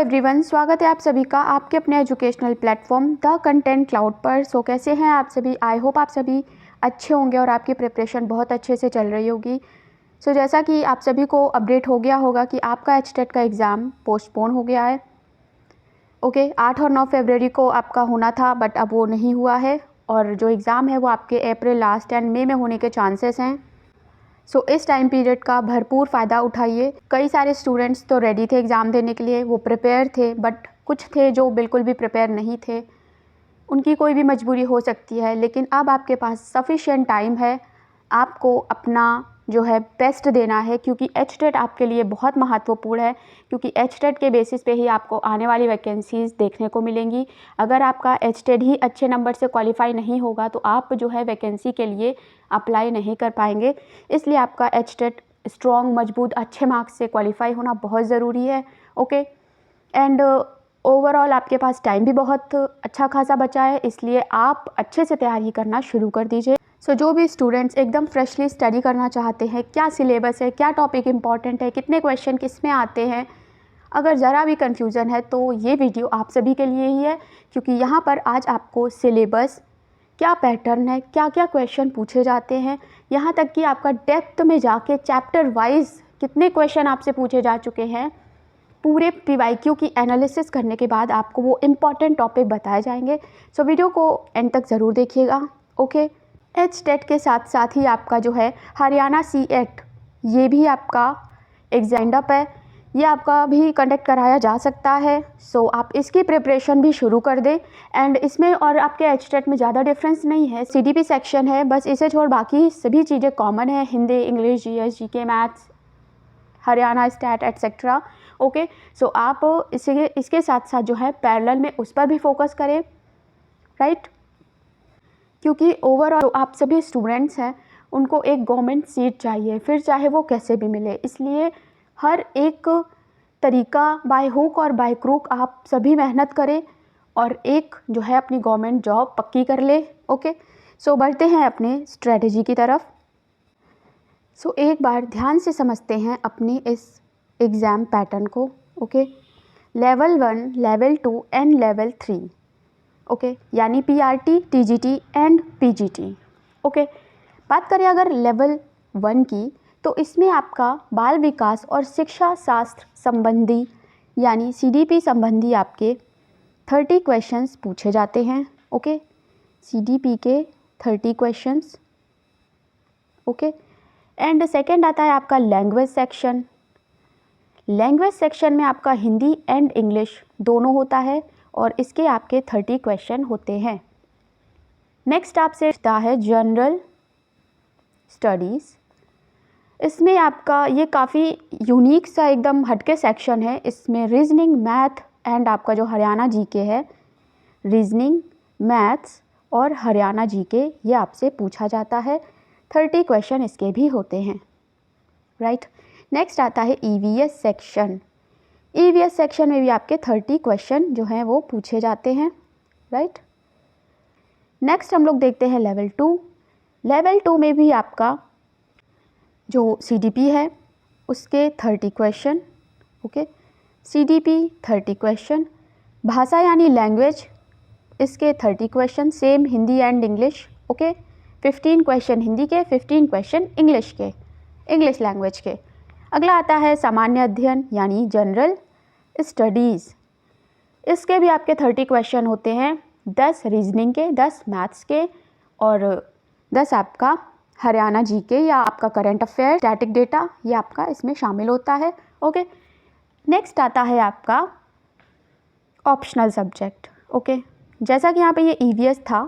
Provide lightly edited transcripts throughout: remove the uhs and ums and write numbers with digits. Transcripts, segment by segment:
Everyone, स्वागत है आप सभी का आपके अपने educational platform the content cloud पर। सो कैसे हैं आप सभी? आई होप आप सभी अच्छे होंगे और आपकी प्रिपरेशन बहुत अच्छे से चल रही होगी। सो जैसा कि आप सभी को अपडेट हो गया होगा कि आपका एचटेट का एग्ज़ाम पोस्टपोन हो गया है। ओके, 8 और 9 फरवरी को आपका होना था, बट अब वो नहीं हुआ है और जो एग्ज़ाम है वो आपके अप्रैल लास्ट एंड मई में होने के चांसेस हैं। सो इस टाइम पीरियड का भरपूर फ़ायदा उठाइए। कई सारे स्टूडेंट्स तो रेडी थे एग्ज़ाम देने के लिए, वो प्रिपेयर थे, बट कुछ थे जो बिल्कुल भी प्रिपेयर नहीं थे। उनकी कोई भी मजबूरी हो सकती है, लेकिन अब आपके पास सफिशिएंट टाइम है। आपको अपना जो है बेस्ट देना है, क्योंकि एचटेट आपके लिए बहुत महत्वपूर्ण है, क्योंकि एचटेट के बेसिस पे ही आपको आने वाली वैकेंसीज़ देखने को मिलेंगी। अगर आपका एचटेट ही अच्छे नंबर से क्वालिफाई नहीं होगा तो आप जो है वैकेंसी के लिए अप्लाई नहीं कर पाएंगे। इसलिए आपका एचटेट स्ट्रॉन्ग, मजबूत, अच्छे मार्क्स से क्वालिफाई होना बहुत ज़रूरी है। ओके, एंड ओवरऑल आपके पास टाइम भी बहुत अच्छा खासा बचा है, इसलिए आप अच्छे से तैयारी करना शुरू कर दीजिए। सो जो भी स्टूडेंट्स एकदम फ्रेशली स्टडी करना चाहते हैं, क्या सिलेबस है, क्या टॉपिक इम्पॉर्टेंट है, कितने क्वेश्चन किस में आते हैं, अगर ज़रा भी कन्फ्यूज़न है तो ये वीडियो आप सभी के लिए ही है, क्योंकि यहाँ पर आज आपको सिलेबस, क्या पैटर्न है, क्या क्या क्वेश्चन पूछे जाते हैं, यहाँ तक कि आपका डेप्थ में जाके चैप्टर वाइज कितने क्वेश्चन आपसे पूछे जा चुके हैं, पूरे पीवाईक्यू की एनालिसिस करने के बाद आपको वो इम्पॉर्टेंट टॉपिक बताए जाएंगे। सो वीडियो को एंड तक ज़रूर देखिएगा। ओके, एचटेट के साथ साथ ही आपका जो है हरियाणा सीएट, ये भी आपका एग्जाम अप है, ये आपका भी कंडक्ट कराया जा सकता है। सो आप इसकी प्रिपरेशन भी शुरू कर दें। एंड इसमें और आपके एचटेट में ज़्यादा डिफरेंस नहीं है, सीडीपी सेक्शन है, बस इसे छोड़ बाकी सभी चीज़ें कॉमन है, Hindi, English, GS, GK, maths, Haryana state etcetera. Okay, so आप इसके साथ साथ जो है पैरेलल में उस पर भी फोकस करें, राइट? क्योंकि ओवरऑल आप सभी स्टूडेंट्स हैं, उनको एक गवर्नमेंट सीट चाहिए, फिर चाहे वो कैसे भी मिले। इसलिए हर एक तरीका, बाय हुक और बाय क्रूक, आप सभी मेहनत करें और एक जो है अपनी गवर्नमेंट जॉब पक्की कर ले। ओके, सो बढ़ते हैं अपने स्ट्रेटजी की तरफ। सो एक बार ध्यान से समझते हैं अपनी इस एग्ज़ाम पैटर्न को। Okay, level 1, level 2 and level 3। Okay, यानी PRT, TGT and PGT. Okay, बात करें अगर लेवल 1 की, तो इसमें आपका बाल विकास और शिक्षा शास्त्र संबंधी यानी सीडीपी संबंधी आपके 30 क्वेश्चंस पूछे जाते हैं। ओके, सीडीपी के 30 क्वेश्चंस। ओके, एंड सेकंड आता है आपका लैंग्वेज सेक्शन। लैंग्वेज सेक्शन में आपका हिंदी एंड इंग्लिश दोनों होता है और इसके आपके 30 क्वेश्चन होते हैं। नेक्स्ट आपसे आता है जनरल स्टडीज़। इसमें आपका ये काफ़ी यूनिक सा एकदम हटके सेक्शन है। इसमें रीजनिंग, मैथ एंड आपका जो हरियाणा जीके है, रीजनिंग, मैथ्स और हरियाणा जीके, ये आपसे पूछा जाता है। 30 क्वेश्चन इसके भी होते हैं, राइट? नेक्स्ट आता है ईवीएस सेक्शन। ईवीएस सेक्शन में भी आपके 30 क्वेश्चन जो हैं वो पूछे जाते हैं, राइट? नेक्स्ट हम लोग देखते हैं लेवल 2। लेवल 2 में भी आपका जो सीडीपी है उसके 30 क्वेश्चन। ओके, सीडीपी 30 क्वेश्चन, भाषा यानी लैंग्वेज, इसके 30 question, same Hindi and English. Okay, 15 question Hindi के, 15 क्वेश्चन इंग्लिश के, इंग्लिश लैंग्वेज के। अगला आता है सामान्य अध्ययन यानी जनरल स्टडीज़। इसके भी आपके 30 क्वेश्चन होते हैं, 10 रीजनिंग के, 10 मैथ्स के और 10 आपका हरियाणा जीके या आपका करंट अफेयर, स्टैटिक डेटा, ये आपका इसमें शामिल होता है। ओके, नेक्स्ट आता है आपका ऑप्शनल सब्जेक्ट। ओके, जैसा कि यहाँ पे ये ईवीएस था,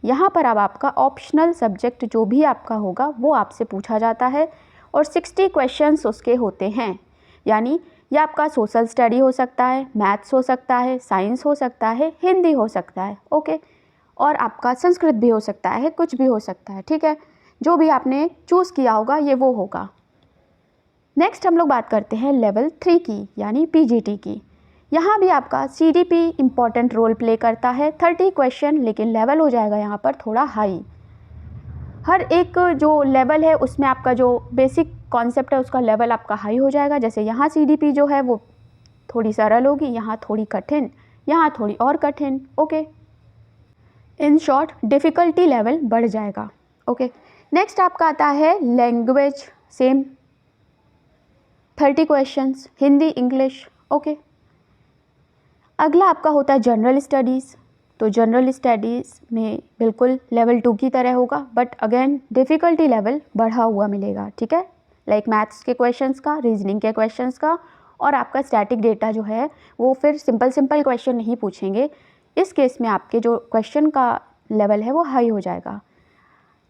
यहाँ पर अब आपका ऑप्शनल सब्जेक्ट जो भी आपका होगा वो आपसे पूछा जाता है और 60 क्वेश्चंस उसके होते हैं। यानी ये आपका सोशल स्टडी हो सकता है, मैथ्स हो सकता है, साइंस हो सकता है, हिंदी हो सकता है। ओके, और आपका संस्कृत भी हो सकता है, कुछ भी हो सकता है, ठीक है? जो भी आपने चूज़ किया होगा ये वो होगा। नेक्स्ट हम लोग बात करते हैं लेवल 3 की यानी पीजीटी की। यहाँ भी आपका सीडीपी इम्पॉर्टेंट रोल प्ले करता है, 30 क्वेश्चन, लेकिन लेवल हो जाएगा यहाँ पर थोड़ा हाई। हर एक जो लेवल है उसमें आपका जो बेसिक कॉन्सेप्ट है उसका लेवल आपका हाई हो जाएगा। जैसे यहाँ सीडीपी जो है वो थोड़ी सरल होगी, यहाँ थोड़ी कठिन, यहाँ थोड़ी और कठिन। Okay, in short difficulty level बढ़ जाएगा। ओके, नेक्स्ट आपका आता है language, same 30 questions, Hindi English. Okay, अगला आपका होता है जनरल स्टडीज़। तो जनरल स्टडीज़ में बिल्कुल लेवल 2 की तरह होगा, बट अगेन डिफ़िकल्टी लेवल बढ़ा हुआ मिलेगा। ठीक है, लाइक मैथ्स के क्वेश्चंस का, रीजनिंग के क्वेश्चंस का, और आपका स्टैटिक डेटा जो है वो फिर सिंपल क्वेश्चन नहीं पूछेंगे। इस केस में आपके जो क्वेश्चन का लेवल है वो हाई हो जाएगा।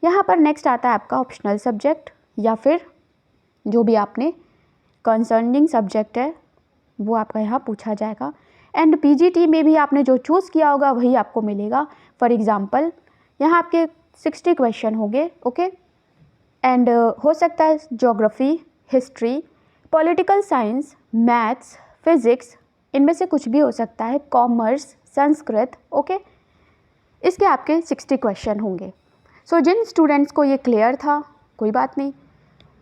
यहाँ पर नेक्स्ट आता है आपका ऑप्शनल सब्जेक्ट, या फिर जो भी आपने कंसर्निंग सब्जेक्ट है वो आपका यहाँ पूछा जाएगा। एंड पीजीटी में भी आपने जो चूज़ किया होगा वही आपको मिलेगा। फॉर एग्ज़ाम्पल यहाँ आपके 60 क्वेश्चन होंगे। ओके, एंड हो सकता है geography, history, political science, maths, physics, इनमें से कुछ भी हो सकता है, कॉमर्स, संस्कृत। ओके, इसके आपके 60 क्वेश्चन होंगे। सो जिन स्टूडेंट्स को ये क्लियर था कोई बात नहीं,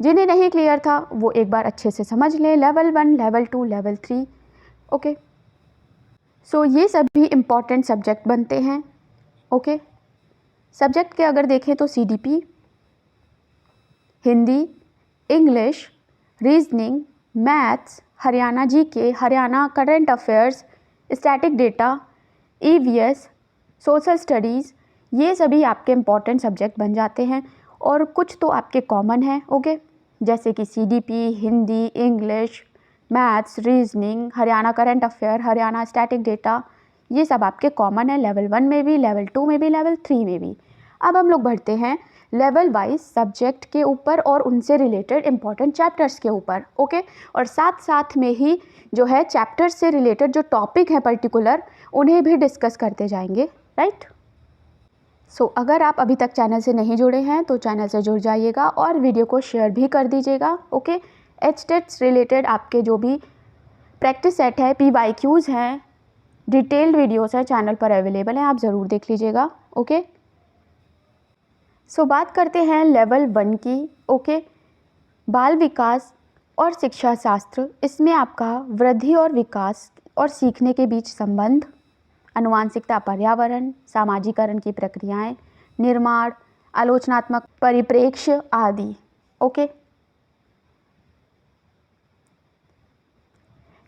जिन्हें नहीं क्लियर था वो एक बार अच्छे से समझ लें, level 1, level 2, level 3। Okay, so ये सभी इम्पॉर्टेंट सब्जेक्ट बनते हैं। ओके, सब्जेक्ट के अगर देखें तो CDP, Hindi, English, reasoning, maths, Haryana GK, Haryana current affairs, static data, EVS, social studies, ये सभी आपके इम्पॉर्टेंट सब्जेक्ट बन जाते हैं। और कुछ तो आपके कॉमन हैं। ओके, जैसे कि CDP, Hindi, English, maths, reasoning, Haryana current affair, Haryana static data, ये सब आपके कॉमन है, लेवल 1 में भी, लेवल 2 में भी, लेवल 3 में भी। अब हम लोग बढ़ते हैं लेवल वाइज सब्जेक्ट के ऊपर और उनसे रिलेटेड इंपॉर्टेंट चैप्टर्स के ऊपर। ओके, और साथ साथ में ही जो है चैप्टर्स से रिलेटेड जो टॉपिक है पर्टिकुलर, उन्हें भी डिस्कस करते जाएंगे। राइट, सो अगर आप अभी तक चैनल से नहीं जुड़े हैं तो चैनल से जुड़ जाइएगा और वीडियो को शेयर भी कर दीजिएगा। ओके, एचटेट्स रिलेटेड आपके जो भी प्रैक्टिस सेट है, पीवाईक्यूज़ हैं, डिटेल्ड वीडियोस हैं, चैनल पर अवेलेबल हैं, आप ज़रूर देख लीजिएगा। ओके, सो बात करते हैं लेवल 1 की। ओके, बाल विकास और शिक्षा शास्त्र, इसमें आपका वृद्धि और विकास और सीखने के बीच संबंध, आनुवांशिकता, पर्यावरण, सामाजिकरण की प्रक्रियाएं, निर्माण, आलोचनात्मक परिप्रेक्ष्य आदि। ओके,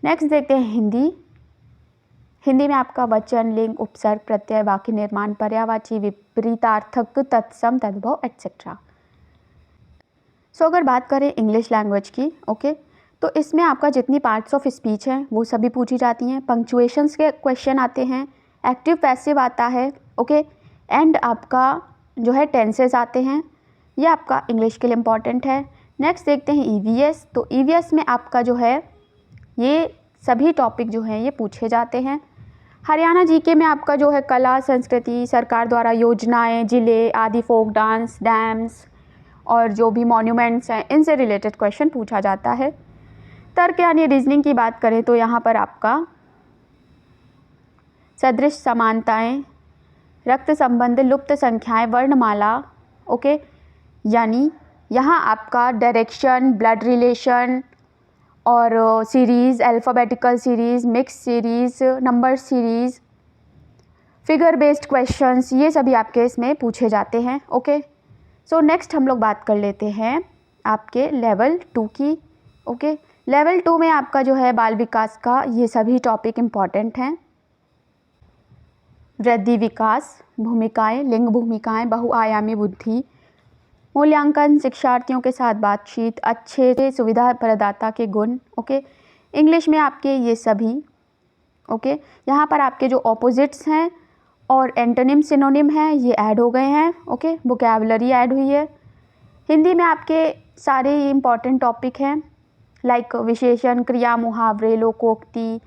नेक्स्ट देखते हैं हिंदी। हिंदी में आपका वचन, लिंग, उपसर्ग, प्रत्यय, वाक्य निर्माण, पर्यायवाची, विपरीतार्थक, तत्सम, तद्भव, एटसेट्रा। सो अगर बात करें इंग्लिश लैंग्वेज की, ओके, तो इसमें आपका जितनी पार्ट्स ऑफ स्पीच हैं वो सभी पूछी जाती हैं। पंक्चुएशंस के क्वेश्चन आते हैं, एक्टिव पैसिव आता है। ओके, एंड आपका जो है टेंसेस आते हैं, ये आपका इंग्लिश के लिए इम्पॉर्टेंट है। नेक्स्ट देखते हैं ईवीएस। तो ईवीएस में आपका जो है ये सभी टॉपिक जो हैं ये पूछे जाते हैं। हरियाणा जीके में आपका जो है कला, संस्कृति, सरकार द्वारा योजनाएं, जिले आदि, फोक डांस, डैम्स और जो भी मॉन्यूमेंट्स हैं इनसे रिलेटेड क्वेश्चन पूछा जाता है। तर्क यानी रीजनिंग की बात करें तो यहाँ पर आपका सदृश समानताएं, रक्त संबंध, लुप्त संख्याएं, वर्णमाला। ओके, यानी यहाँ आपका डायरेक्शन, ब्लड रिलेशन और series, alphabetical series, mix series, number series, figure based questions, ये सभी आपके इसमें पूछे जाते हैं। ओके, सो नेक्स्ट हम लोग बात कर लेते हैं आपके लेवल 2 की। ओके, लेवल 2 में आपका जो है बाल विकास का ये सभी टॉपिक इम्पॉर्टेंट हैं। वृद्धि, विकास, भूमिकाएं, लिंग भूमिकाएं, बहुआयामी बुद्धि, मूल्यांकन, शिक्षार्थियों के साथ बातचीत, अच्छे सुविधा प्रदाता के गुण। ओके, इंग्लिश में आपके ये सभी। ओके, यहाँ पर आपके जो ऑपोजिट्स हैं और एंटोनिम, सिनोनिम हैं ये ऐड हो गए हैं। ओके, वोकैबुलरी ऐड हुई है। हिंदी में आपके सारे ये इम्पॉर्टेंट टॉपिक हैं, लाइक विशेषण, क्रिया, मुहावरे, लोकोक्ति,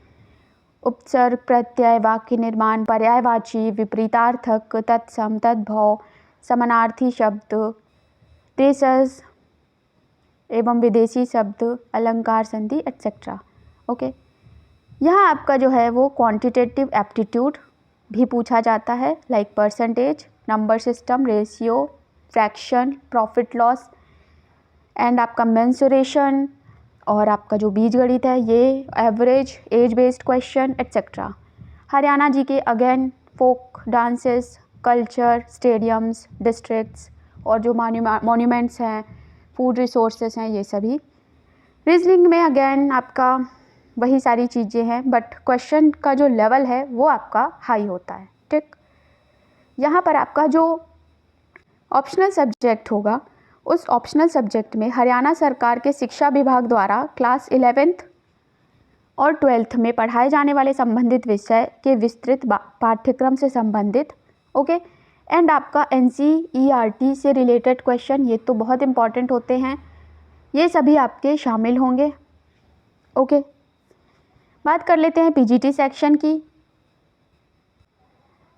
उपसर्ग, प्रत्यय, वाक्य निर्माण, पर्यायवाची, विपरीतार्थक, तत्सम, तद्भव, समानार्थी शब्द, देशज एवं विदेशी शब्द, अलंकार, संधि, एटसेट्रा। ओके, यहाँ आपका जो है वो क्वांटिटेटिव एप्टीट्यूड भी पूछा जाता है, like percentage, number system, ratio, fraction, profit loss, and आपका मेंसुरेशन और आपका जो बीजगणित है ये, average, age based question etcetera. Haryana G K again folk dances, culture, stadiums, districts और जो मॉन्यूमेंट्स हैं, फूड रिसोर्सेज हैं, ये सभी। रीजनिंग में अगेन आपका वही सारी चीज़ें हैं, बट क्वेश्चन का जो लेवल है वो आपका हाई होता है। ठीक, यहाँ पर आपका जो ऑप्शनल सब्जेक्ट होगा, उस ऑप्शनल सब्जेक्ट में हरियाणा सरकार के शिक्षा विभाग द्वारा क्लास 11th और 12th में पढ़ाए जाने वाले संबंधित विषय के विस्तृत पाठ्यक्रम से संबंधित, ओके। एंड आपका NCERT से रिलेटेड क्वेश्चन, ये तो बहुत इंपॉर्टेंट होते हैं, ये सभी आपके शामिल होंगे, ओके। बात कर लेते हैं PGT सेक्शन की।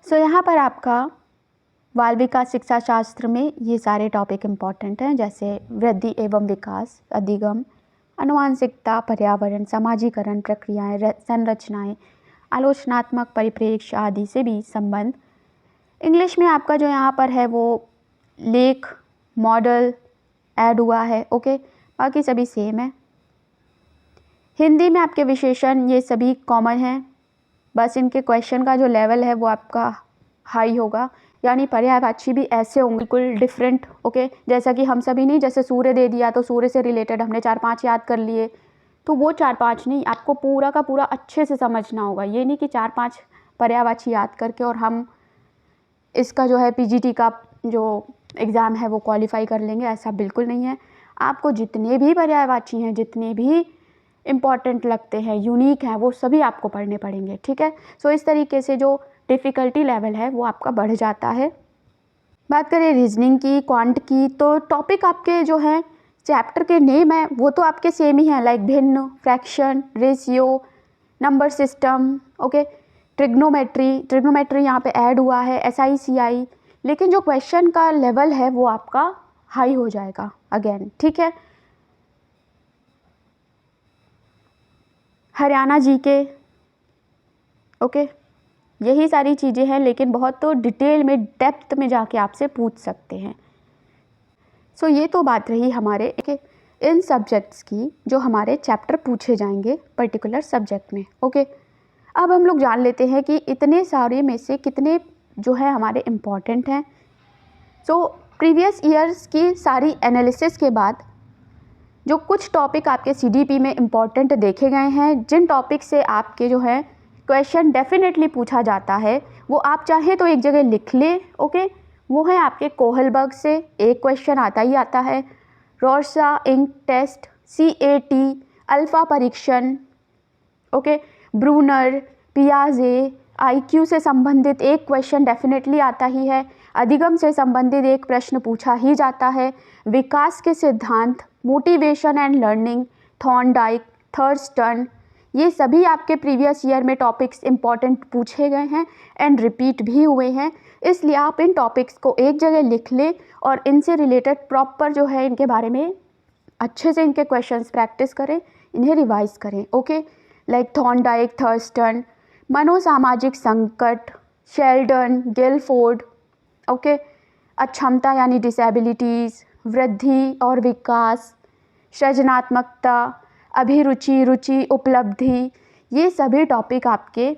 सो यहाँ पर आपका बाल विकास शिक्षा शास्त्र में ये सारे टॉपिक इम्पॉर्टेंट हैं, जैसे वृद्धि एवं विकास, अधिगम, आनुवांशिकता, पर्यावरण, समाजीकरण प्रक्रियाएं, संरचनाएं, आलोचनात्मक परिप्रेक्ष्य आदि से भी संबंध। इंग्लिश में आपका जो यहाँ पर है वो लेख, मॉडल ऐड हुआ है, ओके, बाकी सभी सेम है। हिंदी में आपके विशेषण ये सभी कॉमन हैं, बस इनके क्वेश्चन का जो लेवल है वो आपका हाई होगा, यानी पर्यायवाची भी ऐसे होंगे बिल्कुल डिफरेंट, ओके। जैसा कि हम सभी नहीं, जैसे सूर्य दे दिया तो सूर्य से रिलेटेड हमने 4-5 याद कर लिए, तो वो 4-5 नहीं, आपको पूरा का पूरा अच्छे से समझना होगा। ये नहीं कि 4-5 पर्यायवाची याद करके और हम इसका जो है PGT का जो एग्ज़ाम है वो क्वालिफाई कर लेंगे, ऐसा बिल्कुल नहीं है। आपको जितने भी पर्यायवाची हैं, जितने भी इम्पॉर्टेंट लगते हैं, यूनिक हैं, वो सभी आपको पढ़ने पड़ेंगे, ठीक है। सो इस तरीके से जो डिफ़िकल्टी लेवल है वो आपका बढ़ जाता है। बात करें रीजनिंग की, क्वांट की, तो टॉपिक आपके जो हैं चैप्टर के नेम है वो तो आपके सेम ही हैं, लाइक भिन्न, fraction, ratio, number system, okay. Trigonometry यहाँ पे ऐड हुआ है, SICI, लेकिन जो क्वेश्चन का लेवल है वो आपका हाई हो जाएगा अगेन, ठीक है। हरियाणा GK, ओके, यही सारी चीज़ें हैं, लेकिन बहुत तो डिटेल में, डेप्थ में जाके आपसे पूछ सकते हैं। सो ये तो बात रही हमारे इन सब्जेक्ट्स की जो हमारे चैप्टर पूछे जाएंगे पर्टिकुलर सब्जेक्ट में, ओके। अब हम लोग जान लेते हैं कि इतने सारे में से कितने जो है हमारे इम्पॉर्टेंट हैं। सो प्रीवियस ईयर्स की सारी एनालिसिस के बाद जो कुछ टॉपिक आपके CDP में इम्पॉर्टेंट देखे गए हैं, जिन टॉपिक से आपके जो है क्वेश्चन डेफिनेटली पूछा जाता है, वो आप चाहें तो एक जगह लिख लें, ओके। वो है आपके कोहलबर्ग से एक क्वेश्चन आता ही आता है, रॉर्सा इंक टेस्ट, CAT, अल्फ़ा परीक्षण, ओके, ब्रूनर, पियाजे, IQ से संबंधित एक क्वेश्चन डेफिनेटली आता ही है, अधिगम से संबंधित एक प्रश्न पूछा ही जाता है, विकास के सिद्धांत, motivation and learning, Thorndike, Thurston, ये सभी आपके प्रीवियस ईयर में टॉपिक्स इंपॉर्टेंट पूछे गए हैं एंड रिपीट भी हुए हैं। इसलिए आप इन टॉपिक्स को एक जगह लिख लें और इनसे रिलेटेड प्रॉपर जो है इनके बारे में अच्छे से इनके क्वेश्चंस प्रैक्टिस करें, इन्हें रिवाइज करें, ओके। लाइक थॉर्नडाइक, थर्स्टन, मनोसामाजिक संकट, शेल्डन, गिलफोर्ड, ओके, अक्षमता यानी डिसेबिलिटीज़, वृद्धि और विकास, सृजनात्मकता, अभिरुचि, रुचि, उपलब्धि, ये सभी टॉपिक आपके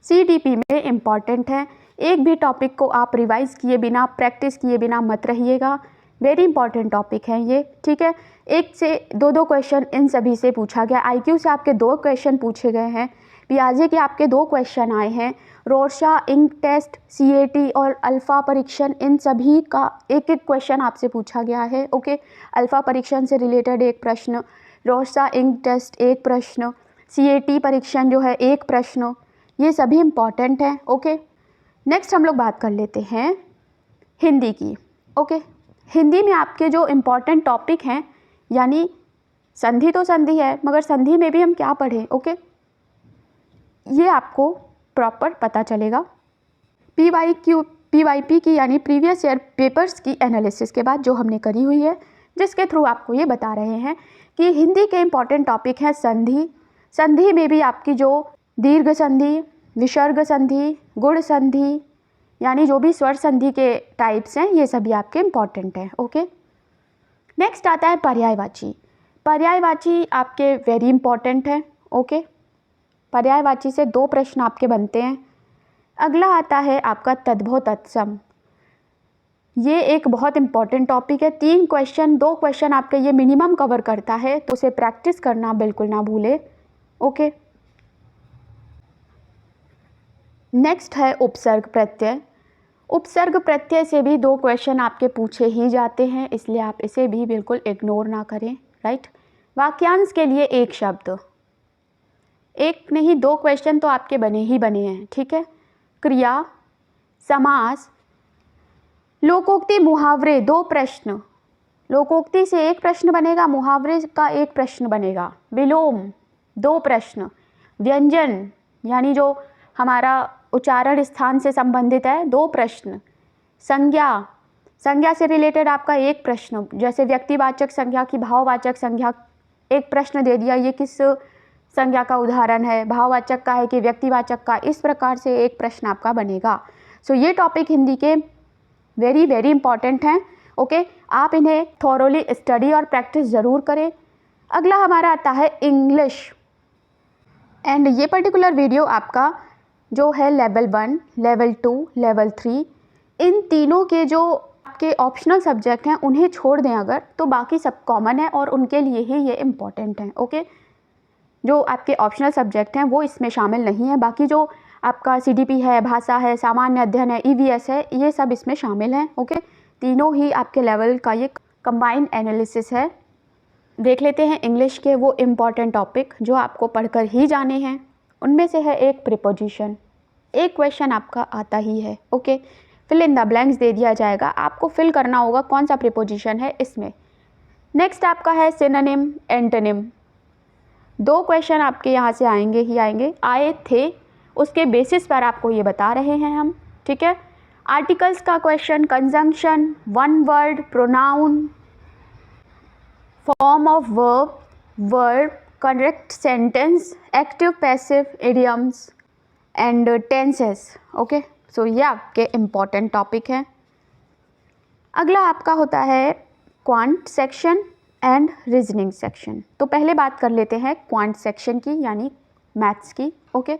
CDP में इम्पॉर्टेंट हैं। एक भी टॉपिक को आप रिवाइज किए बिना, प्रैक्टिस किए बिना मत रहिएगा, वेरी इंपॉर्टेंट टॉपिक हैं ये, ठीक है। 1 से 2 क्वेश्चन इन सभी से पूछा गया, IQ से आपके 2 क्वेश्चन पूछे गए हैं, पियाजे के आपके 2 क्वेश्चन आए हैं, रोर्शा इंक टेस्ट, CAT और अल्फ़ा परीक्षण, इन सभी का एक क्वेश्चन आपसे पूछा गया है, ओके। अल्फ़ा परीक्षण से रिलेटेड एक प्रश्न, रोर्शा इंक टेस्ट एक प्रश्न, CAT परीक्षण जो है एक प्रश्न, ये सभी इम्पॉर्टेंट हैं, ओके। नेक्स्ट हम लोग बात कर लेते हैं हिंदी की, ओके। हिंदी में आपके जो इम्पॉर्टेंट टॉपिक हैं, यानी संधि तो संधि है, मगर संधि में भी हम क्या पढ़ें, ओके, ये आपको प्रॉपर पता चलेगा। PYP की यानी प्रीवियस ईयर पेपर्स की एनालिसिस के बाद जो हमने करी हुई है, जिसके थ्रू आपको ये बता रहे हैं कि हिंदी के इम्पॉर्टेंट टॉपिक हैं संधि। संधि में भी आपकी जो दीर्घ संधि, विसर्ग संधि, गुण संधि, यानी जो भी स्वर संधि के टाइप्स हैं, ये सभी आपके इम्पॉर्टेंट हैं, ओके। नेक्स्ट आता है पर्यायवाची। पर्यायवाची आपके वेरी इंपॉर्टेंट है। ओके, पर्यायवाची से 2 प्रश्न आपके बनते हैं। अगला आता है आपका तद्भव तत्सम। ये एक बहुत इंपॉर्टेंट टॉपिक है। 3 क्वेश्चन, 2 क्वेश्चन आपके ये मिनिमम कवर करता है, तो उसे प्रैक्टिस करना बिल्कुल ना भूले। ओके, नेक्स्ट है उपसर्ग प्रत्यय। उपसर्ग प्रत्यय से भी 2 क्वेश्चन आपके पूछे ही जाते हैं, इसलिए आप इसे भी बिल्कुल इग्नोर ना करें। राइट, वाक्यांश के लिए 1 शब्द, 1 नहीं 2 क्वेश्चन तो आपके बने ही बने हैं। ठीक है, क्रिया, समास, लोकोक्ति, मुहावरे 2 प्रश्न। लोकोक्ति से 1 प्रश्न बनेगा, मुहावरे का 1 प्रश्न बनेगा। विलोम 2 प्रश्न। व्यंजन यानी जो हमारा उच्चारण स्थान से संबंधित है 2 प्रश्न। संज्ञा, संज्ञा से रिलेटेड आपका 1 प्रश्न, जैसे व्यक्तिवाचक संज्ञा की भाववाचक संज्ञा, 1 प्रश्न दे दिया ये किस संज्ञा का उदाहरण है, भाववाचक का है कि व्यक्तिवाचक का, इस प्रकार से 1 प्रश्न आपका बनेगा। सो ये टॉपिक हिंदी के वेरी वेरी इंपॉर्टेंट हैं। ओके, आप इन्हें थॉरोली स्टडी और प्रैक्टिस ज़रूर करें। अगला हमारा आता है इंग्लिश, एंड ये पर्टिकुलर वीडियो आपका जो है लेवल 1, लेवल 2, लेवल 3, इन तीनों के जो आपके ऑप्शनल सब्जेक्ट हैं उन्हें छोड़ दें अगर, तो बाकी सब कॉमन है और उनके लिए ही ये इम्पॉर्टेंट है। ओके, जो आपके ऑप्शनल सब्जेक्ट हैं वो इसमें शामिल नहीं है, बाकी जो आपका CDP है, भाषा है, सामान्य अध्ययन है, EVS है, ये सब इसमें शामिल हैं। ओके, तीनों ही आपके लेवल का ये कंबाइंड एनालिसिस है। देख लेते हैं इंग्लिश के वो इम्पॉर्टेंट टॉपिक जो आपको पढ़कर ही जाने हैं। उनमें से है एक प्रीपोजिशन। 1 क्वेश्चन आपका आता ही है। Okay, fill in the blanks दे दिया जाएगा, आपको फिल करना होगा कौन सा प्रीपोजिशन है इसमें। नेक्स्ट आपका है सिनोनिम, एंटोनिम। 2 क्वेश्चन आपके यहाँ से आएंगे ही आएंगे, आए थे, उसके बेसिस पर आपको ये बता रहे हैं हम। ठीक है, आर्टिकल्स का question, conjunction, one word, pronoun, form of verb, verb, correct sentence, active passive, idioms and tenses. Okay, so ये आपके इम्पॉर्टेंट टॉपिक हैं। अगला आपका होता है quant section and reasoning section. तो पहले बात कर लेते हैं क्वांट सेक्शन की, यानी मैथ्स की। ओके,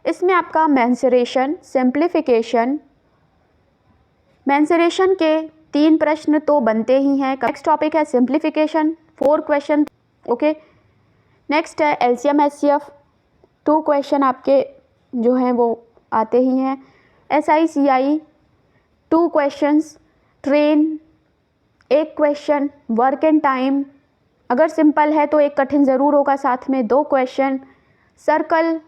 इसमें आपका मेंसुरेशन, सिंप्लीफिकेशन, मेंसुरेशन के 3 प्रश्न तो बनते ही हैं। नेक्स्ट टॉपिक है सिंप्लीफिकेशन, 4 क्वेश्चन। ओके, नेक्स्ट है LCM HCF, 2 क्वेश्चन आपके जो हैं वो आते ही हैं। SI CI 2 questions, train 1 question, work and time अगर सिंपल है तो 1 कठिन ज़रूर होगा, साथ में 2 क्वेश्चन, सर्कल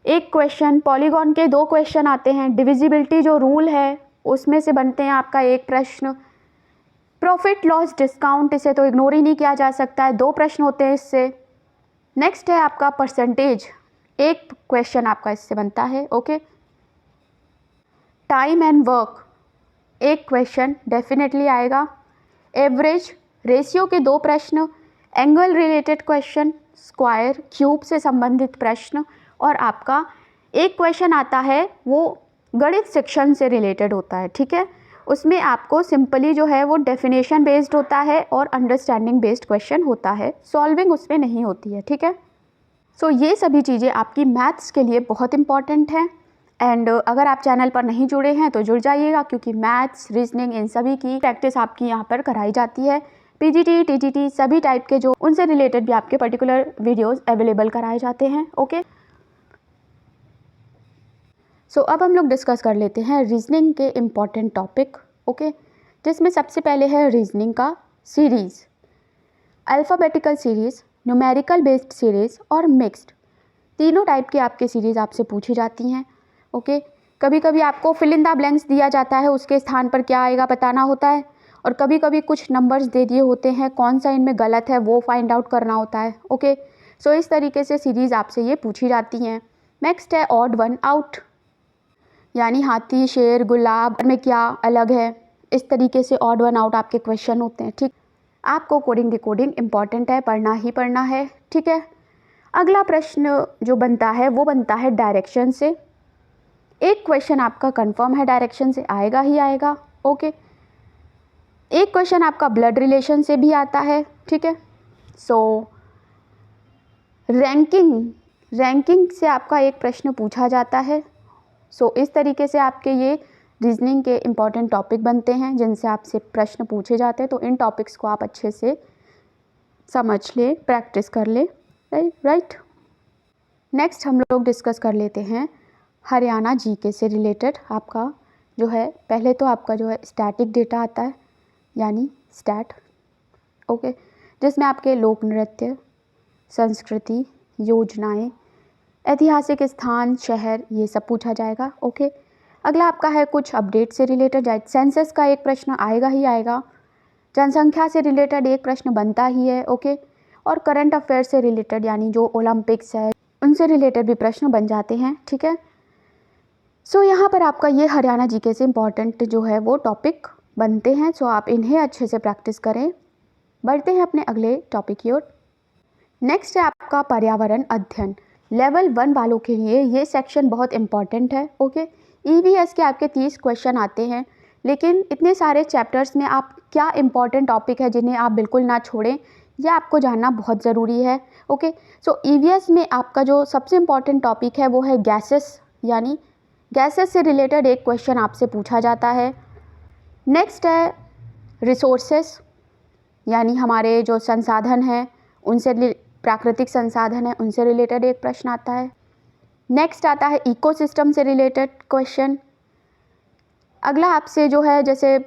1 क्वेश्चन, पॉलीगॉन के 2 क्वेश्चन आते हैं, डिविजिबिलिटी जो रूल है उसमें से बनते हैं आपका 1 प्रश्न, प्रॉफिट लॉस डिस्काउंट, इसे तो इग्नोर ही नहीं किया जा सकता है, 2 प्रश्न होते हैं इससे। नेक्स्ट है आपका परसेंटेज, 1 क्वेश्चन आपका इससे बनता है। Okay, time and work 1 question definitely आएगा। एवरेज, रेशियो के 2 प्रश्न, angle related question, square, cube से संबंधित प्रश्न, और आपका 1 क्वेश्चन आता है वो गणित सेक्शन से रिलेटेड होता है। ठीक है, उसमें आपको सिंपली जो है वो डेफिनेशन बेस्ड होता है और अंडरस्टैंडिंग बेस्ड क्वेश्चन होता है, सॉल्विंग उसमें नहीं होती है। ठीक है, सो ये सभी चीज़ें आपकी मैथ्स के लिए बहुत इंपॉर्टेंट हैं। एंड अगर आप चैनल पर नहीं जुड़े हैं तो जुड़ जाइएगा, क्योंकि मैथ्स, रीजनिंग इन सभी की प्रैक्टिस आपकी यहाँ पर कराई जाती है। PGT, TGT सभी टाइप के जो उनसे रिलेटेड भी आपके पर्टिकुलर वीडियोस अवेलेबल कराए जाते हैं। ओके, सो अब हम लोग डिस्कस कर लेते हैं रीजनिंग के इम्पॉर्टेंट टॉपिक। ओके, जिसमें सबसे पहले है रीजनिंग का series, alphabetical series, numerical based series और मिक्स्ड, तीनों टाइप की आपकी सीरीज़ आपसे पूछी जाती हैं। ओके, कभी कभी आपको फिल इन द ब्लैंक्स दिया जाता है, उसके स्थान पर क्या आएगा बताना होता है, और कभी कभी कुछ नंबर्स दे दिए होते हैं, कौन सा इनमें गलत है वो फाइंड आउट करना होता है। ओके, सो इस तरीके से सीरीज़ आपसे ये पूछी जाती हैं। नेक्स्ट है ऑड वन आउट, यानी हाथी, शेर, गुलाब में क्या अलग है, इस तरीके से ऑड वन आउट आपके क्वेश्चन होते हैं। ठीक, आपको कोडिंग डिकोडिंग इंपॉर्टेंट है, पढ़ना ही पढ़ना है। ठीक है, अगला प्रश्न जो बनता है वो बनता है डायरेक्शन से। 1 क्वेश्चन आपका कंफर्म है डायरेक्शन से आएगा ही आएगा। ओके, 1 क्वेश्चन आपका ब्लड रिलेशन से भी आता है। ठीक है, सो रैंकिंग से आपका एक प्रश्न पूछा जाता है। सो इस तरीके से आपके ये रीजनिंग के इम्पॉर्टेंट टॉपिक बनते हैं जिनसे आपसे प्रश्न पूछे जाते हैं। तो इन टॉपिक्स को आप अच्छे से समझ ले, प्रैक्टिस कर ले, राइट। नेक्स्ट हम लोग डिस्कस कर लेते हैं हरियाणा जीके से रिलेटेड। आपका जो है पहले तो आपका जो है स्टैटिक डेटा आता है, यानी स्टैट, ओके, जिसमें आपके लोक नृत्य, संस्कृति, योजनाएं, ऐतिहासिक स्थान, शहर, ये सब पूछा जाएगा, ओके। अगला आपका है कुछ अपडेट से रिलेटेड, सेंसस का एक प्रश्न आएगा ही आएगा, जनसंख्या से रिलेटेड एक प्रश्न बनता ही है, ओके। और करंट अफेयर से रिलेटेड यानी जो ओलंपिक्स है उनसे रिलेटेड भी प्रश्न बन जाते हैं, ठीक है। सो यहाँ पर आपका ये हरियाणा जीके से इम्पॉर्टेंट जो है वो टॉपिक बनते हैं। सो आप इन्हें अच्छे से प्रैक्टिस करें। बढ़ते हैं अपने अगले टॉपिक की ओर। नेक्स्ट है आपका पर्यावरण अध्ययन। लेवल 1 वालों के लिए ये सेक्शन बहुत इम्पॉर्टेंट है, ओके। ईवीएस के आपके 30 क्वेश्चन आते हैं, लेकिन इतने सारे चैप्टर्स में आप क्या इम्पॉर्टेंट टॉपिक है जिन्हें आप बिल्कुल ना छोड़ें, यह आपको जानना बहुत ज़रूरी है, ओके। सो ईवीएस में आपका जो सबसे इम्पॉर्टेंट टॉपिक है वो है गैसेस, यानी गैसेस से रिलेटेड एक क्वेश्चन आपसे पूछा जाता है। नेक्स्ट है रिसोर्सेस, यानी हमारे जो संसाधन हैं उनसे, प्राकृतिक संसाधन है उनसे रिलेटेड एक प्रश्न आता है। नेक्स्ट आता है इकोसिस्टम से रिलेटेड क्वेश्चन। अगला आपसे जो है जैसे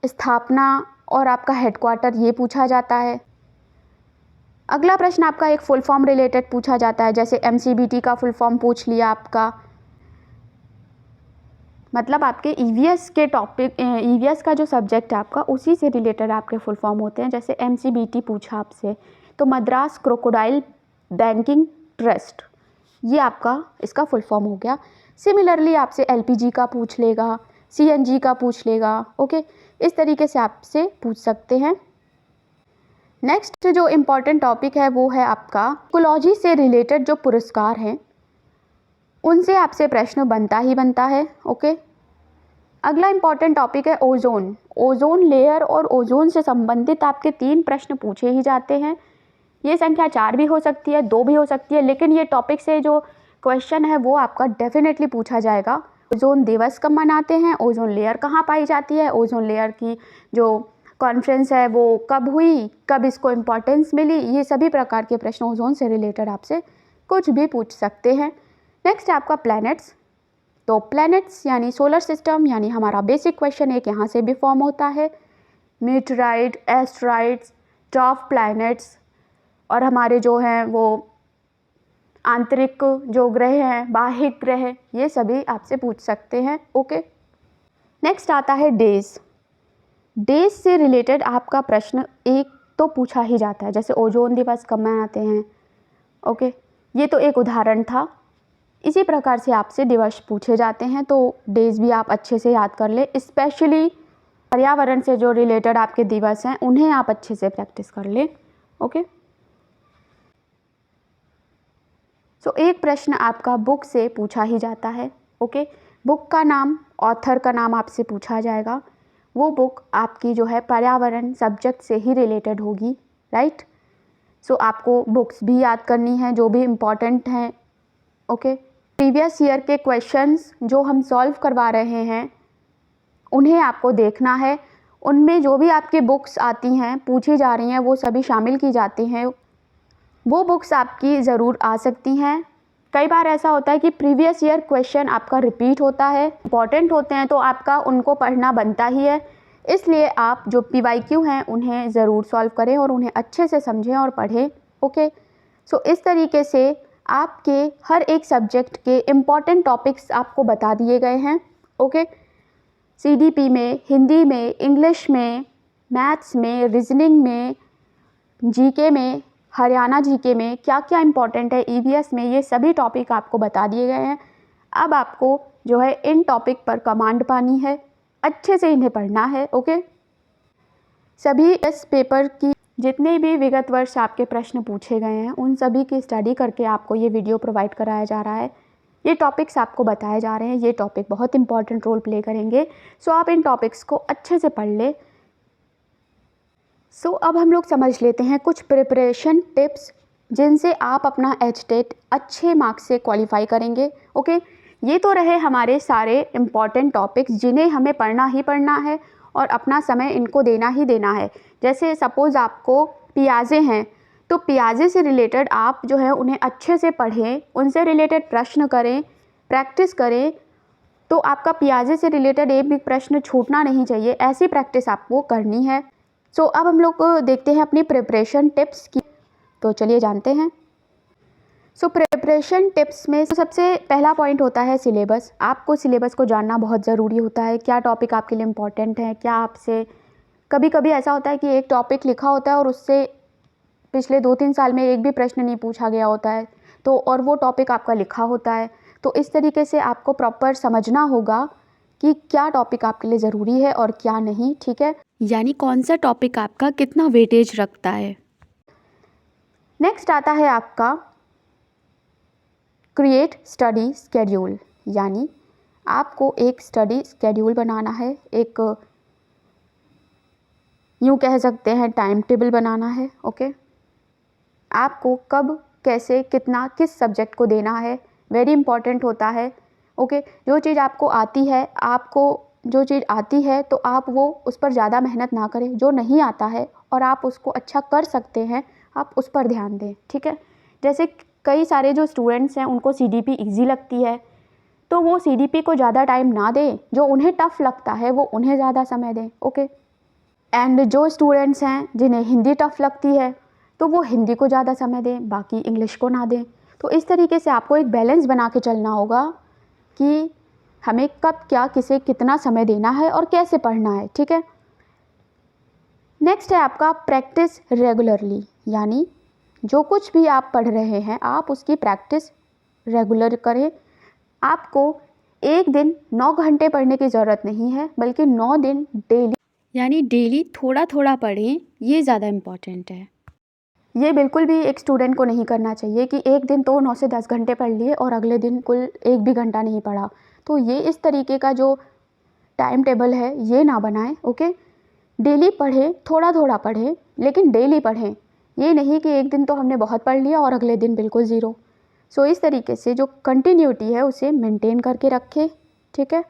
स्थापना और आपका हेडक्वार्टर ये पूछा जाता है। अगला प्रश्न आपका एक फुल फॉर्म रिलेटेड पूछा जाता है, जैसे एमसीबीटी का फुल फॉर्म पूछ लिया आपका, मतलब आपके ईवीएस के टॉपिक, ईवीएस का जो सब्जेक्ट है आपका उसी से रिलेटेड आपके फुल फॉर्म होते हैं। जैसे एमसीबीटी पूछा आपसे तो मद्रास क्रोकोडाइल बैंकिंग ट्रस्ट, ये आपका इसका फुल फॉर्म हो गया। सिमिलरली आपसे एलपीजी का पूछ लेगा, सीएनजी का पूछ लेगा, ओके, इस तरीके से आपसे पूछ सकते हैं। नेक्स्ट जो इम्पॉर्टेंट टॉपिक है वो है आपका इकोलॉजी से रिलेटेड जो पुरस्कार हैं उनसे आपसे प्रश्न बनता ही बनता है, ओके। अगला इम्पॉर्टेंट टॉपिक है ओजोन। ओजोन लेयर और ओजोन से संबंधित आपके 3 प्रश्न पूछे ही जाते हैं। ये संख्या 4 भी हो सकती है, 2 भी हो सकती है, लेकिन ये टॉपिक से जो क्वेश्चन है वो आपका डेफिनेटली पूछा जाएगा। ओजोन दिवस कब मनाते हैं, ओजोन लेयर कहाँ पाई जाती है, ओजोन लेयर की जो कॉन्फ्रेंस है वो कब हुई, कब इसको इम्पोर्टेंस मिली, ये सभी प्रकार के प्रश्न ओजोन से रिलेटेड आपसे कुछ भी पूछ सकते हैं। नेक्स्ट आपका प्लैनेट्स। तो प्लैनेट्स यानी सोलर सिस्टम, यानी हमारा बेसिक क्वेश्चन एक यहाँ से भी फॉर्म होता है। मीटराइड, एस्ट्रॉइड्स, डॉर्फ प्लैनेट्स, और हमारे जो हैं वो आंतरिक जो ग्रह हैं, बाह्य ग्रह, ये सभी आपसे पूछ सकते हैं, ओके। नेक्स्ट आता है डेज। डेज से रिलेटेड आपका प्रश्न एक तो पूछा ही जाता है, जैसे ओजोन दिवस कब मनाते हैं, ओके, ये तो एक उदाहरण था। इसी प्रकार से आपसे दिवस पूछे जाते हैं, तो डेज भी आप अच्छे से याद कर ले। स्पेशली पर्यावरण से जो रिलेटेड आपके दिवस हैं उन्हें आप अच्छे से प्रैक्टिस कर ले, ओके। सो एक प्रश्न आपका बुक से पूछा ही जाता है, ओके। बुक का नाम, ऑथर का नाम आपसे पूछा जाएगा। वो बुक आपकी जो है पर्यावरण सब्जेक्ट से ही रिलेटेड होगी, राइट। सो आपको बुक्स भी याद करनी है जो भी इम्पॉर्टेंट हैं, ओके। प्रीवियस ईयर के क्वेश्चंस जो हम सॉल्व करवा रहे हैं उन्हें आपको देखना है। उनमें जो भी आपकी बुक्स आती हैं, पूछी जा रही हैं, वो सभी शामिल की जाती हैं। वो बुक्स आपकी ज़रूर आ सकती हैं। कई बार ऐसा होता है कि प्रीवियस ईयर क्वेश्चन आपका रिपीट होता है, इंपॉर्टेंट होते हैं, तो आपका उनको पढ़ना बनता ही है। इसलिए आप जो पीवाईक्यू हैं उन्हें ज़रूर सॉल्व करें और उन्हें अच्छे से समझें और पढ़ें, ओके। सो इस तरीके से आपके हर एक सब्जेक्ट के इम्पॉर्टेंट टॉपिक्स आपको बता दिए गए हैं, ओके। सीडीपी में, हिंदी में, इंग्लिश में, मैथ्स में, रीजनिंग में, जीके में, हरियाणा जीके में क्या क्या इम्पॉर्टेंट है, ईवीएस में, ये सभी टॉपिक आपको बता दिए गए हैं। अब आपको जो है इन टॉपिक पर कमांड पानी है, अच्छे से इन्हें पढ़ना है, ओके। सभी इस पेपर की जितने भी विगत वर्ष आपके प्रश्न पूछे गए हैं उन सभी की स्टडी करके आपको ये वीडियो प्रोवाइड कराया जा रहा है। ये टॉपिक्स आपको बताए जा रहे हैं, ये टॉपिक बहुत इंपॉर्टेंट रोल प्ले करेंगे। सो आप इन टॉपिक्स को अच्छे से पढ़ ले। सो अब हम लोग समझ लेते हैं कुछ प्रिपरेशन टिप्स जिनसे आप अपना एचटेट अच्छे मार्क्स से क्वालिफाई करेंगे। ओके, ये तो रहे हमारे सारे इम्पॉर्टेंट टॉपिक्स जिन्हें हमें पढ़ना ही पढ़ना है और अपना समय इनको देना ही देना है। जैसे सपोज़ आपको पियाजे हैं तो पियाजे से रिलेटेड आप जो है उन्हें अच्छे से पढ़ें, उनसे रिलेटेड प्रश्न करें, प्रैक्टिस करें, तो आपका पियाजे से रिलेटेड एक भी प्रश्न छूटना नहीं चाहिए। ऐसी प्रैक्टिस आपको करनी है। सो अब हम लोग देखते हैं अपनी प्रिपरेशन टिप्स की, तो चलिए जानते हैं। सो प्रिपरेशन टिप्स में सबसे पहला पॉइंट होता है सिलेबस। आपको सिलेबस को जानना बहुत ज़रूरी होता है। क्या टॉपिक आपके लिए इम्पॉर्टेंट है, क्या आपसे कभी कभी ऐसा होता है कि एक टॉपिक लिखा होता है और उससे पिछले 2-3 साल में एक भी प्रश्न नहीं पूछा गया होता है, तो और वो टॉपिक आपका लिखा होता है। तो इस तरीके से आपको प्रॉपर समझना होगा कि क्या टॉपिक आपके लिए ज़रूरी है और क्या नहीं, ठीक है, यानी कौन सा टॉपिक आपका कितना वेटेज रखता है। नेक्स्ट आता है आपका क्रिएट स्टडी स्केड्यूल, यानी आपको एक स्टडी स्केड्यूल बनाना है, एक यूँ कह सकते हैं टाइम टेबल बनाना है। ओके, आपको कब कैसे कितना किस सब्जेक्ट को देना है, वेरी इंपॉर्टेंट होता है। ओके, जो चीज़ आपको आती है, आपको जो चीज़ आती है तो आप वो उस पर ज़्यादा मेहनत ना करें। जो नहीं आता है और आप उसको अच्छा कर सकते हैं, आप उस पर ध्यान दें, ठीक है। जैसे कई सारे जो स्टूडेंट्स हैं उनको सीडीपी इजी लगती है, तो वो सीडीपी को ज़्यादा टाइम ना दें। जो उन्हें टफ़ लगता है वो उन्हें ज़्यादा समय दें। ओके, एंड जो स्टूडेंट्स हैं जिन्हें हिंदी टफ़ लगती है तो वो हिंदी को ज़्यादा समय दें, बाकी इंग्लिश को ना दें। तो इस तरीके से आपको एक बैलेंस बना के चलना होगा कि हमें कब क्या किसे कितना समय देना है और कैसे पढ़ना है, ठीक है। नेक्स्ट है आपका प्रैक्टिस रेगुलरली, यानी जो कुछ भी आप पढ़ रहे हैं आप उसकी प्रैक्टिस रेगुलर करें। आपको एक दिन 9 घंटे पढ़ने की ज़रूरत नहीं है, बल्कि 9 दिन डेली, यानी डेली थोड़ा थोड़ा पढ़ें, ये ज़्यादा इम्पॉर्टेंट है। ये बिल्कुल भी एक स्टूडेंट को नहीं करना चाहिए कि एक दिन तो 9 से 10 घंटे पढ़ लिए और अगले दिन कुल एक भी घंटा नहीं पढ़ा। तो ये इस तरीके का जो टाइम टेबल है ये ना बनाएं। ओके, डेली पढ़ें, थोड़ा थोड़ा पढ़ें, लेकिन डेली पढ़ें। ये नहीं कि एक दिन तो हमने बहुत पढ़ लिया और अगले दिन बिल्कुल ज़ीरो। सो इस तरीके से जो कंटिन्यूटी है उसे मेंटेन करके रखें, ठीक है।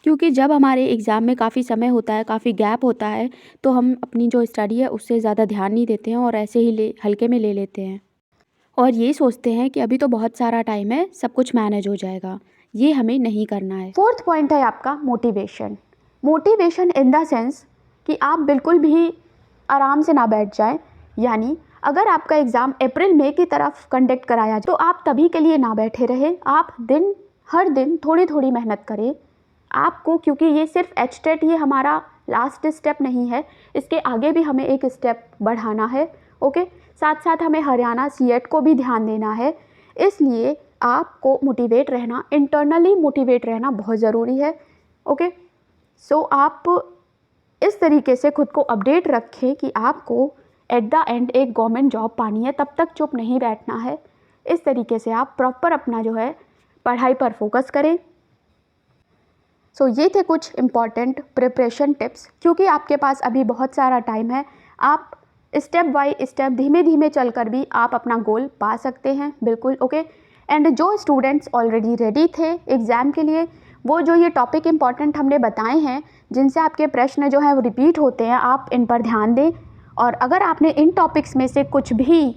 क्योंकि जब हमारे एग्ज़ाम में काफ़ी समय होता है, काफ़ी गैप होता है, तो हम अपनी जो स्टडी है उससे ज़्यादा ध्यान नहीं देते हैं और ऐसे ही हल्के में ले लेते हैं और ये सोचते हैं कि अभी तो बहुत सारा टाइम है, सब कुछ मैनेज हो जाएगा। ये हमें नहीं करना है। फोर्थ पॉइंट है आपका motivation. Motivation in the sense कि आप बिल्कुल भी आराम से ना बैठ जाएं, यानी अगर आपका एग्ज़ाम अप्रैल मई की तरफ कंडक्ट कराया जाए तो आप तभी के लिए ना बैठे रहे। आप हर दिन थोड़ी थोड़ी मेहनत करें आपको, क्योंकि ये सिर्फ एचटेट ये हमारा लास्ट स्टेप नहीं है, इसके आगे भी हमें एक स्टेप बढ़ाना है। ओके, साथ साथ हमें हरियाणा सीएट को भी ध्यान देना है। इसलिए आपको मोटिवेट रहना, इंटरनली मोटिवेट रहना बहुत ज़रूरी है। ओके, सो आप इस तरीके से खुद को अपडेट रखें कि आपको एट द एंड एक गवर्नमेंट जॉब पानी है, तब तक चुप नहीं बैठना है। इस तरीके से आप प्रॉपर अपना जो है पढ़ाई पर फोकस करें। सो ये थे कुछ इम्पॉर्टेंट प्रिपरेशन टिप्स। क्योंकि आपके पास अभी बहुत सारा टाइम है, आप स्टेप बाय स्टेप धीमे धीमे चलकर भी आप अपना गोल पा सकते हैं, बिल्कुल। ओके, एंड जो स्टूडेंट्स ऑलरेडी रेडी थे एग्ज़ाम के लिए, वो जो ये टॉपिक इम्पॉर्टेंट हमने बताए हैं जिनसे आपके प्रश्न जो हैं वो रिपीट होते हैं, आप इन पर ध्यान दें। और अगर आपने इन टॉपिक्स में से कुछ भी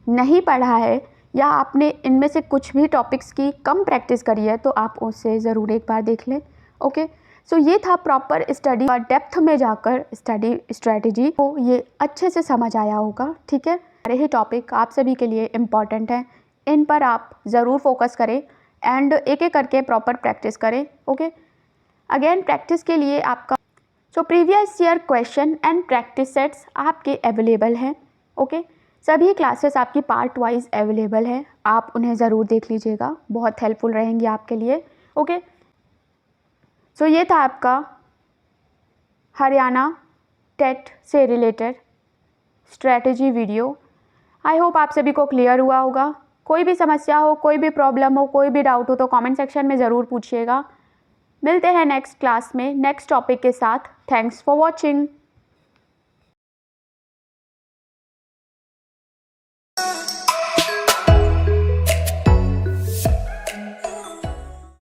नहीं पढ़ा है या आपने इनमें से कुछ भी टॉपिक्स की कम प्रैक्टिस करी है तो आप उसे ज़रूर एक बार देख लें। ओके, सो ये था प्रॉपर स्टडी और डेप्थ में जाकर स्टडी स्ट्रेटजी को ये अच्छे से समझ आया होगा, ठीक है। सारे ही टॉपिक आप सभी के लिए इम्पॉर्टेंट हैं, इन पर आप ज़रूर फोकस करें एंड एक एक करके प्रॉपर प्रैक्टिस करें। ओके, अगेन प्रैक्टिस के लिए आपका previous year question and practice sets आपके अवेलेबल हैं। ओके, सभी क्लासेस आपकी पार्ट वाइज अवेलेबल हैं, आप उन्हें ज़रूर देख लीजिएगा, बहुत हेल्पफुल रहेंगी आपके लिए। ओके, सो ये था आपका हरियाणा टेट से related strategy video. I hope आप सभी को क्लियर हुआ होगा। कोई भी समस्या हो, कोई भी प्रॉब्लम हो, कोई भी डाउट हो तो कमेंट सेक्शन में ज़रूर पूछिएगा। मिलते हैं नेक्स्ट क्लास में नेक्स्ट टॉपिक के साथ। Thanks for watching.